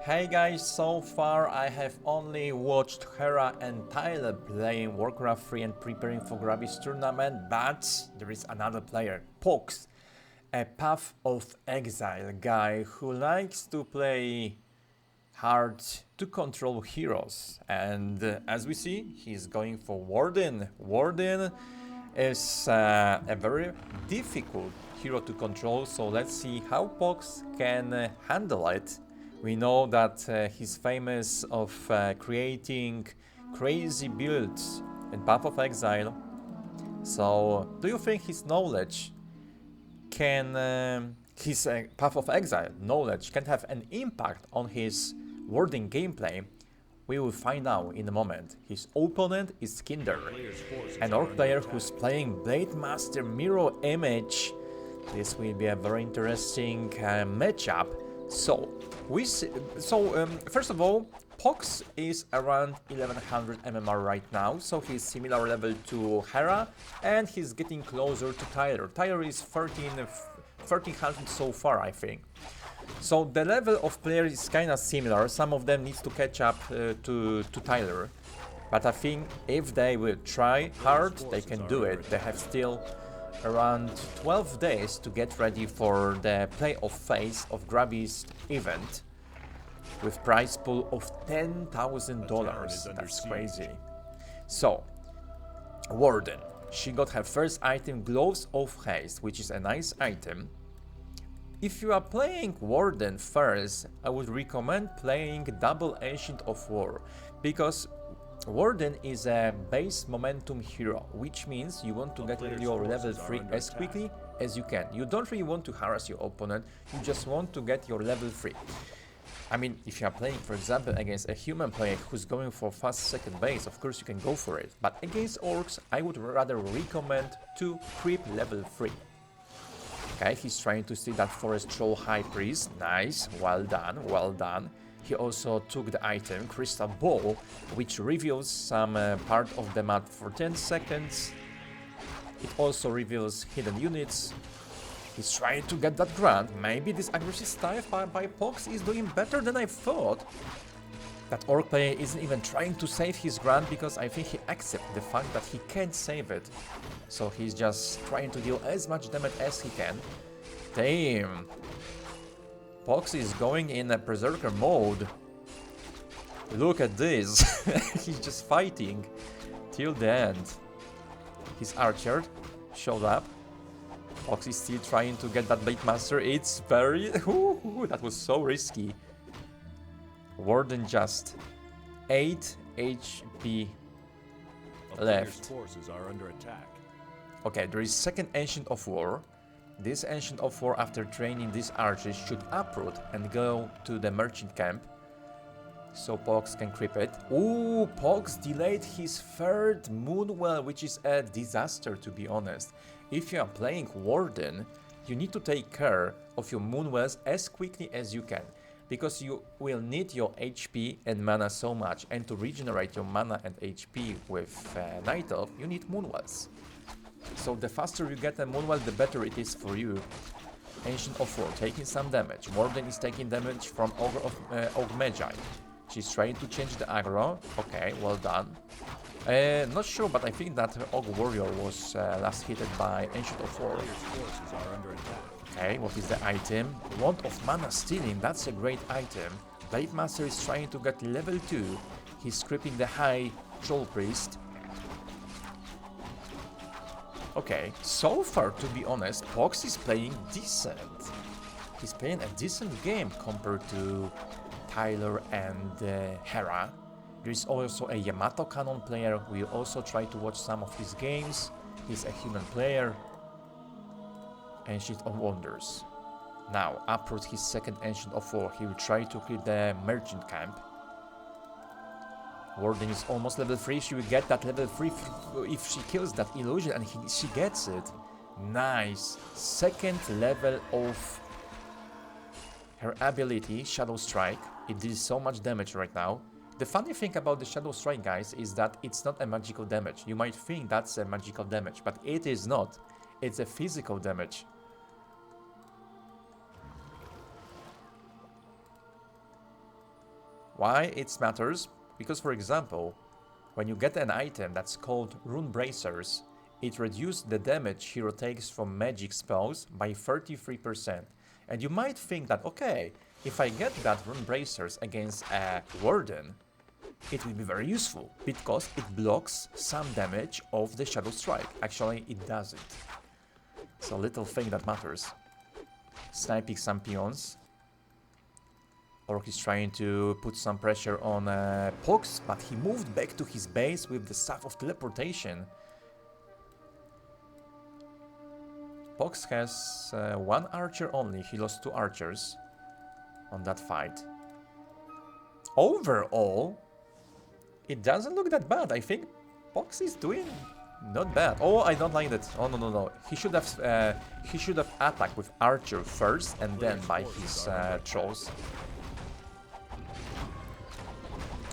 Hey guys, so far I have only watched Hera and Tyler playing Warcraft 3 and preparing for Grabby's tournament, but there is another player, Pox, a Path of Exile guy who likes to play hard to control heroes, and as we see, he's going for Warden. Warden is a very difficult hero to control, so let's see how Pox can handle it. We know that he's famous of creating crazy builds in Path of Exile. So, do you think his knowledge can, his Path of Exile knowledge can have an impact on his Warden gameplay? We will find out in a moment. His opponent is Kinder, an orc player who's playing Blade Master Mirror Image. This will be a very interesting matchup. So, first of all, Pox is around 1100 MMR right now, so he's similar level to Hera, and he's getting closer to Tyler. Tyler is 1300 so far, I think. So the level of players is kinda similar. Some of them needs to catch up to Tyler, but I think if they will try hard, they can do it. They have still around 12 days to get ready for the playoff phase of Grabby's event with prize pool of $10,000. That's crazy. So, Warden. She got her first item, Gloves of Haste, which is a nice item. If you are playing Warden first, I would recommend playing Double Ancient of War, because Warden is a base momentum hero, which means you want to get your level 3 as quickly as you can. You don't really want to harass your opponent, you just want to get your level 3. I mean, if you are playing, for example, against a human player who's going for fast second base, of course you can go for it. But against orcs, I would rather recommend to creep level 3. Okay, he's trying to steal that Forest Troll High Priest. Nice, well done, well done. He also took the item, Crystal Ball, which reveals some part of the map for 10 seconds. It also reveals hidden units. He's trying to get that grant. Maybe this aggressive style by Pox is doing better than I thought. That orc player isn't even trying to save his grant because I think he accepts the fact that he can't save it. So he's just trying to deal as much damage as he can. Damn. Pox is going in a berserker mode. Look at this. He's just fighting till the end. His archer showed up. Pox is still trying to get that Blade Master. It's very... that was so risky. Warden just 8 HP left. Forces are under attack. Okay, there is second Ancient of War. This Ancient of War, after training these archers, should uproot and go to the merchant camp, so Pox can creep it. Ooh, Pox delayed his third Moonwell, which is a disaster, to be honest. If you are playing Warden, you need to take care of your Moonwells as quickly as you can, because you will need your HP and mana so much, and to regenerate your mana and HP with Night Elf, you need Moonwells. So the faster you get a Moonwell, the better it is for you. Ancient of War taking some damage. Warden is taking damage from Ogre Magi. She's trying to change the aggro. Okay, well done. Not sure, but I think that Ogre Warrior was last hit by Ancient of War. Okay, what is the item? Wand of Mana Stealing, that's a great item. Blade Master is trying to get level 2. He's creeping the high Troll Priest. Okay, so far, to be honest, Pox is playing decent. He's playing a decent game compared to Tyler and Hera. There is also a Yamato Cannon player. We also try to watch some of his games. He's a human player. Ancient of Wonders. Now, uproot his second Ancient of War. He will try to clear the merchant camp. Warden is almost level 3. She will get that level 3 if she kills that illusion, and she gets it. Nice. Second level of her ability, Shadow Strike. It deals so much damage right now. The funny thing about the Shadow Strike, guys, is that it's not a magical damage. You might think that's a magical damage, but it is not. It's a physical damage. Why it matters? Because, for example, when you get an item that's called Rune Bracers, it reduces the damage hero takes from magic spells by 33%. And you might think that, okay, if I get that Rune Bracers against a Warden, it will be very useful, because it blocks some damage of the Shadow Strike. Actually, it doesn't. It's a little thing that matters. Sniping some peons. Orc is trying to put some pressure on Pox, but he moved back to his base with the Staff of Teleportation. Pox has one archer only. He lost 2 archers on that fight. Overall, it doesn't look that bad. I think Pox is doing not bad. Oh, I don't like that. Oh, no. He should have attacked with archer first and then by his trolls.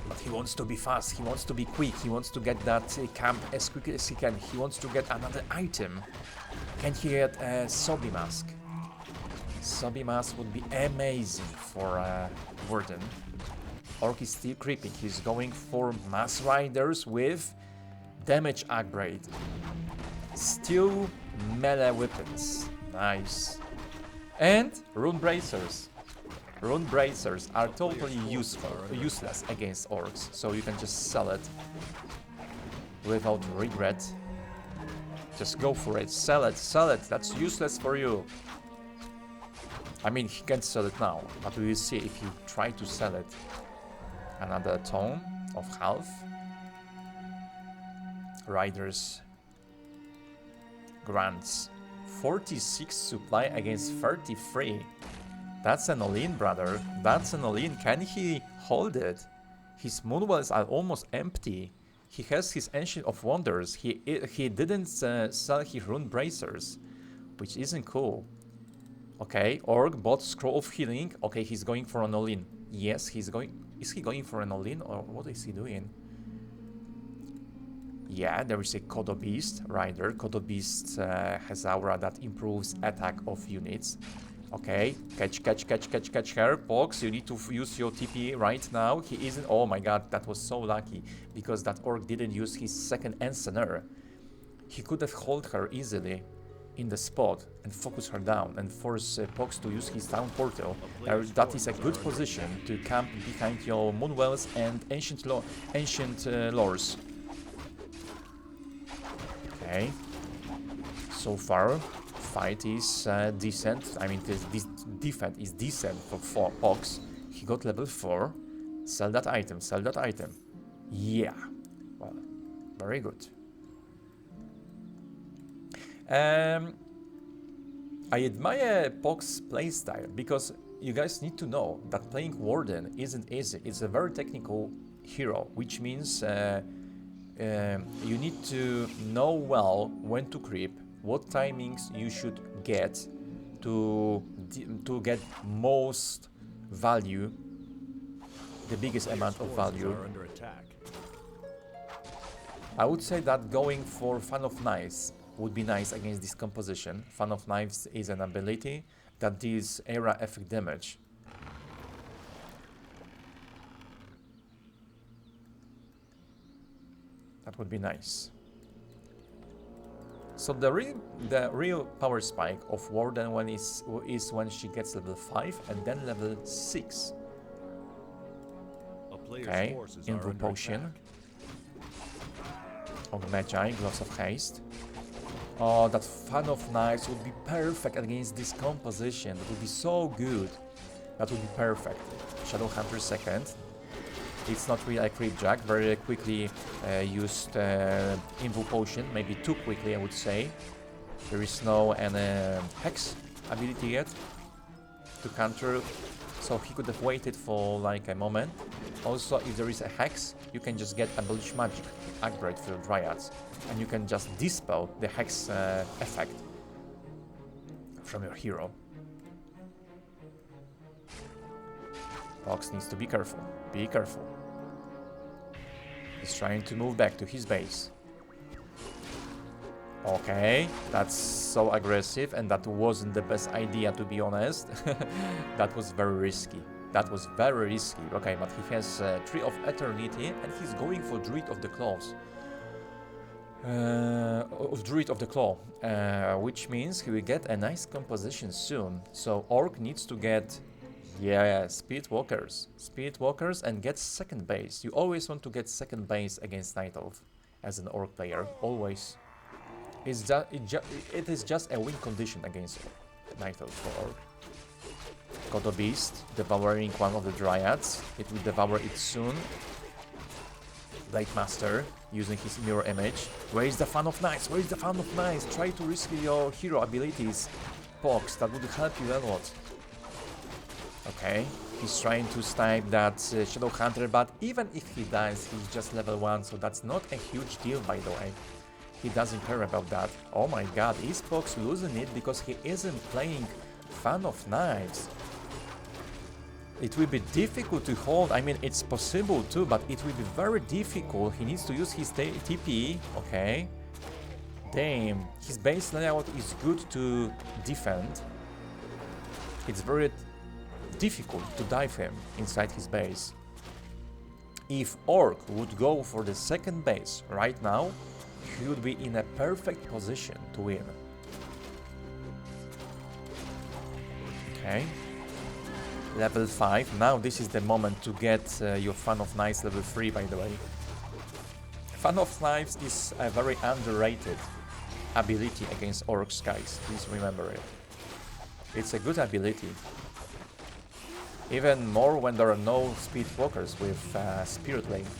But he wants to be fast, he wants to be quick, he wants to get that camp as quickly as he can. He wants to get another item. Can he get a Sobi Mask? Sobi Mask would be amazing for Warden. Orc is still creeping, he's going for Mass Riders with damage upgrade. Still melee weapons, nice. And Rune Bracers. Rune Bracers are totally useless against orcs, so you can just sell it without regret. Just go for it, sell it, that's useless for you. I mean, he can't sell it now, but we will see if you try to sell it. Another tome of half. Riders grants 46 supply against 33. That's an all-in, brother. That's an all-in. Can he hold it? His moonwells are almost empty. He has his Ancient of Wonders. He didn't sell his Rune Bracers, which isn't cool. Okay, Orc bought Scroll of Healing. Okay, he's going for an all-in. Yes, he's going... Is he going for an all-in, or what is he doing? Yeah, there is a Kodo Beast rider. Kodo Beast has aura that improves attack of units. Okay, catch her. Pox, you need to use your TP right now. He isn't... Oh my god, that was so lucky, because that Orc didn't use his second Ensigner. He could have held her easily in the spot and focus her down and force Pox to use his town portal. That is a good position to camp behind your Moonwells and Ancient Lores. Okay, so far fight is decent. I mean, this defense is decent for Pox. He got level 4. Sell that item, Yeah, well, very good. I admire Pox's playstyle, because you guys need to know that playing Warden isn't easy. It's a very technical hero, which means you need to know well when to creep, what timings you should get to get most value, the biggest amount of value. I would say that going for Fan of Knives would be nice against this composition. Fan of Knives is an ability that deals area effect damage. That would be nice. So the real power spike of Warden is when she gets level 5 and then level 6. Okay, Invul Potion. Of Magi, Gloves of Haste. Oh, that Fan of Knives would be perfect against this composition. That would be so good. That would be perfect. Shadow Hunter second. It's not really a creep jack. Very quickly used Invul Potion. Maybe too quickly, I would say. There is no Hex ability yet to counter. So he could have waited for like a moment. Also, if there is a Hex, you can just get Abolish Magic upgrade for Dryads. And you can just dispel the Hex effect from your hero. Fox needs to be careful. Be careful. He's trying to move back to his base. Okay, that's so aggressive, and that wasn't the best idea, to be honest. That was very risky. That was very risky. Okay, but he has Tree of Eternity, and he's going for Druid of the Claws. Druid of the Claw, which means he will get a nice composition soon. So Orc needs to get, yeah, Speedwalkers, and get second base. You always want to get second base against Night Elf as an Orc player, always. It is just a win condition against Night Elf for Orc. Got a beast, devouring one of the dryads. It will devour it soon. Blade Master using his mirror image. Where is the fun of nice? Where is the fun of nice? Try to risk your hero abilities, Pox. That would help you a lot. Okay, he's trying to snipe that Shadow Hunter, but even if he dies, he's just level 1, so that's not a huge deal, by the way. He doesn't care about that. Oh my god, is Pox losing it because he isn't playing Fan of Knives? It will be difficult to hold. I mean, it's possible too, but it will be very difficult. He needs to use his TP. Okay. Damn. His base layout is good to defend. It's very difficult to dive him inside his base. If Orc would go for the second base right now, he would be in a perfect position to win. Okay. Level 5. Now this is the moment to get your Fan of Knives level 3, by the way. Fan of Knives is a very underrated ability against Orcs, guys. Please remember it. It's a good ability. Even more when there are no Speedwalkers with Spirit Lane.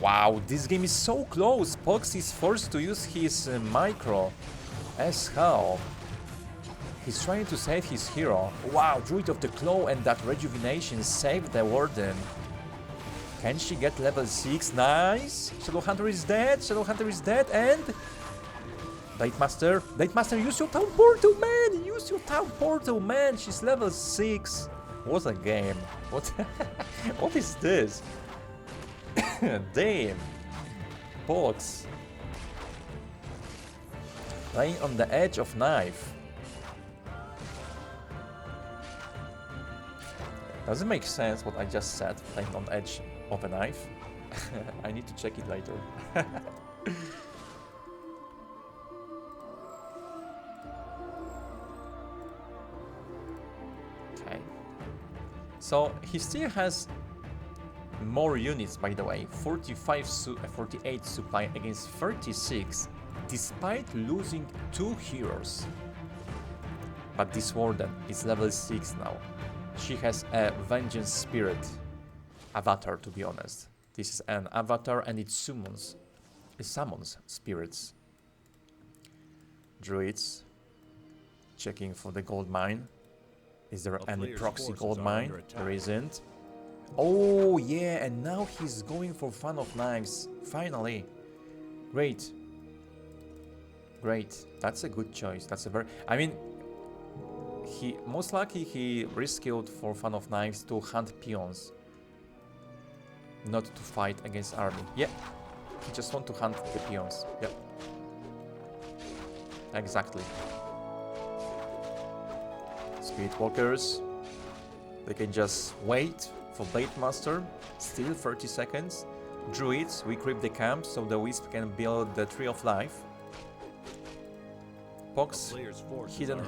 Wow, this game is so close. Pox is forced to use his micro as hell. He's trying to save his hero. Wow, Druid of the Claw and that rejuvenation saved the Warden. Can she get level 6? Nice! Shadow Hunter is dead, and... Blade Master, use your town portal, man! Use your town portal, man! She's level 6. What a game. What what is this? Damn. Pox. Playing on the edge of knife. Does it make sense what I just said, playing on edge of a knife? I need to check it later. Okay. So he still has more units, by the way. 48 supply against 36, despite losing 2 heroes. But this Warden is level 6 now. She has a Vengeance Spirit avatar, to be honest. This is an avatar and it summons spirits. Druids. Checking for the gold mine. Is there any proxy gold mine? There isn't. Oh yeah, and now he's going for Fan of Knives. Finally. Great. Great. That's a good choice. That's a very... I mean... most likely he reskilled for Fan of Knives to hunt peons, not to fight against army. Yeah, he just want to hunt the peons. Yeah, exactly. Speedwalkers, they can just wait for Blade Master. Still 30 seconds. Druids, we creep the camp so the Wisp can build the Tree of Life. Pox hidden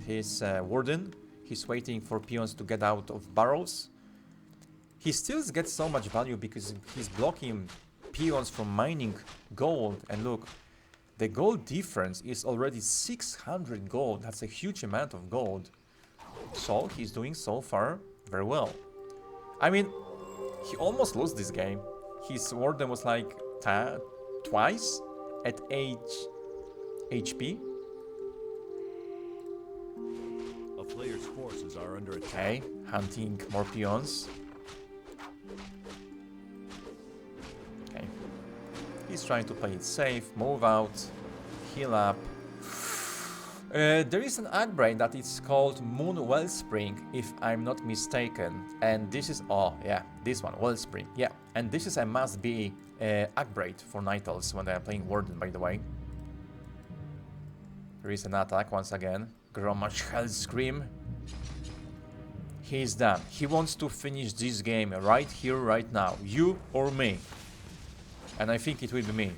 his Warden. He's waiting for peons to get out of barrels. He still gets so much value because he's blocking peons from mining gold. And look, the gold difference is already 600 gold. That's a huge amount of gold. So he's doing so far very well. I mean, he almost lost this game. His Warden was like twice at HP. A player's forces are under attack. Okay, hunting more peons. Okay. He's trying to play it safe, move out, heal up. There is an upgrade that is called Moon Wellspring, if I'm not mistaken. And this is, oh yeah, this one, Wellspring, yeah. And this is a must-be upgrade for Night Elves when they are playing Warden, by the way. There is an attack once again. Grommash Hell Scream. He's done. He wants to finish this game right here, right now. You or me. And I think it will be me.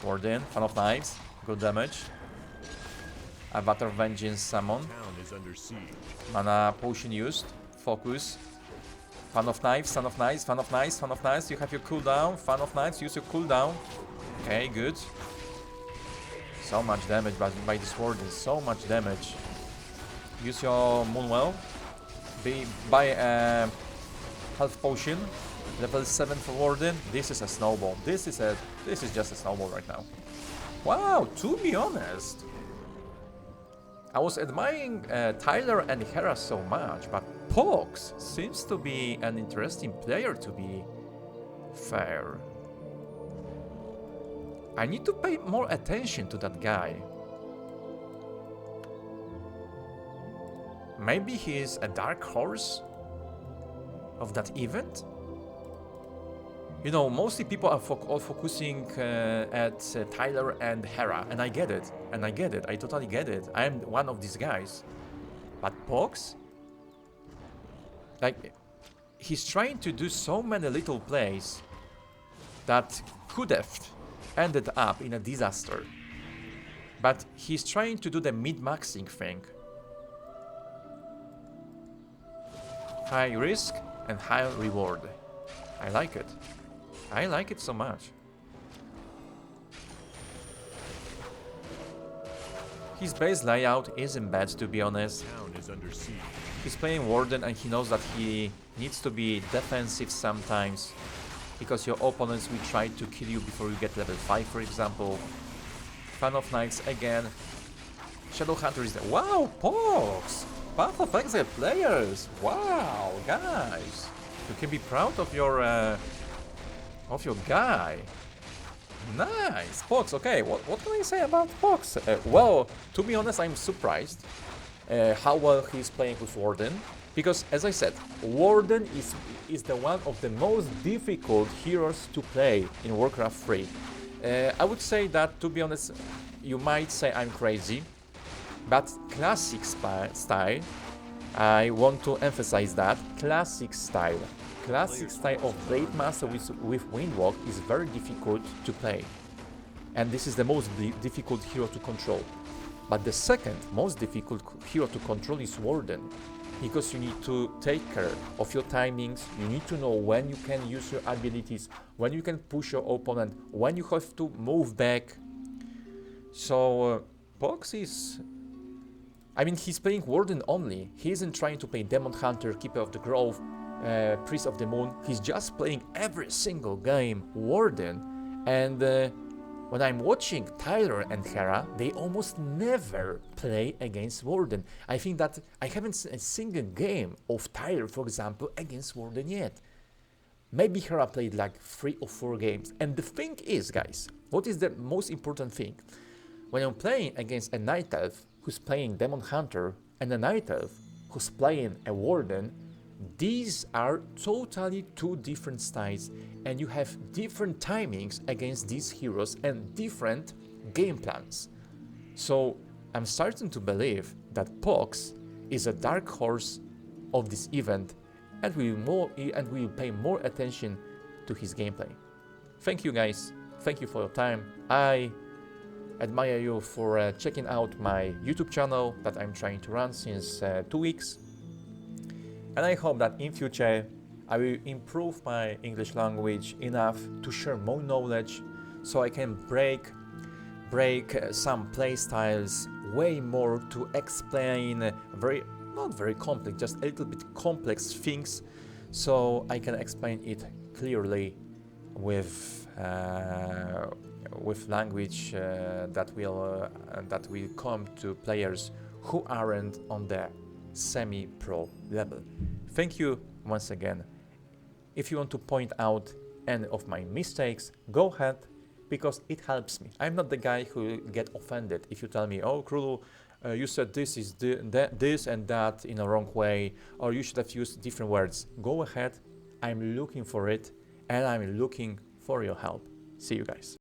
Warden, Fan of Knives, good damage. Avatar Vengeance summon. Town is under siege. Mana potion used. Focus. Fan of Knives, Fan of Knives, Fan of Knives, Fan of Knives. You have your cooldown. Fan of Knives, use your cooldown. Okay, good. So much damage by this Warden. So much damage. Use your Moonwell. Buy a health potion. Level 7 for Warden. This is a snowball. This is just a snowball right now. Wow, to be honest, I was admiring Tyler and Hera so much, but Pox seems to be an interesting player, to be fair. I need to pay more attention to that guy. Maybe he is a dark horse of that event? You know, mostly people are all focusing at Tyler and Hera, and I get it, I totally get it. I am one of these guys. But Pox? Like, he's trying to do so many little plays that could have ended up in a disaster. But he's trying to do the mid-maxing thing. High risk and high reward. I like it. I like it so much. His base layout isn't bad, to be honest. Town is under siege. He's playing Warden and he knows that he needs to be defensive sometimes, because your opponents will try to kill you before you get level 5, for example. Fan of Knights again. Shadowhunter is there. Wow, Pox! Path of Exile players! Wow, guys! You can be proud of your guy. Nice! Pox, okay, what can I say about Pox? Well, to be honest, I'm surprised how well he's playing with Warden. Because, as I said, Warden is the one of the most difficult heroes to play in Warcraft 3. I would say that, to be honest, you might say I'm crazy, but classic style, I want to emphasize that, classic style of Blade Master with Windwalk is very difficult to play. And this is the most difficult hero to control. But the second most difficult hero to control is Warden. Because you need to take care of your timings, you need to know when you can use your abilities, when you can push your opponent, when you have to move back. So, Pox is... I mean, he's playing Warden only. He isn't trying to play Demon Hunter, Keeper of the Grove, Priest of the Moon. He's just playing every single game Warden. And when I'm watching Tyler and Hera, they almost never play against Warden. I think that I haven't seen a single game of Tyler, for example, against Warden yet. Maybe Hera played like 3 or 4 games. And the thing is, guys, what is the most important thing? When I'm playing against a Night Elf who's playing Demon Hunter and a Night Elf who's playing a Warden, these are totally two different styles, and you have different timings against these heroes and different game plans. So I'm starting to believe that Pox is a dark horse of this event, and we will pay more attention to his gameplay. Thank you guys, thank you for your time. I admire you for checking out my YouTube channel that I'm trying to run since 2 weeks. And I hope that in future I will improve my English language enough to share more knowledge, so I can break some playstyles way more to explain not very complex, just a little bit complex things, so I can explain it clearly with language that will come to players who aren't on the semi-pro level. Thank you once again. If you want to point out any of my mistakes, go ahead, because it helps me. I'm not the guy who get offended if you tell me, oh Krulu, you said this is this and that in a wrong way, or you should have used different words. Go ahead, I'm looking for it, and I'm looking for your help. See you guys.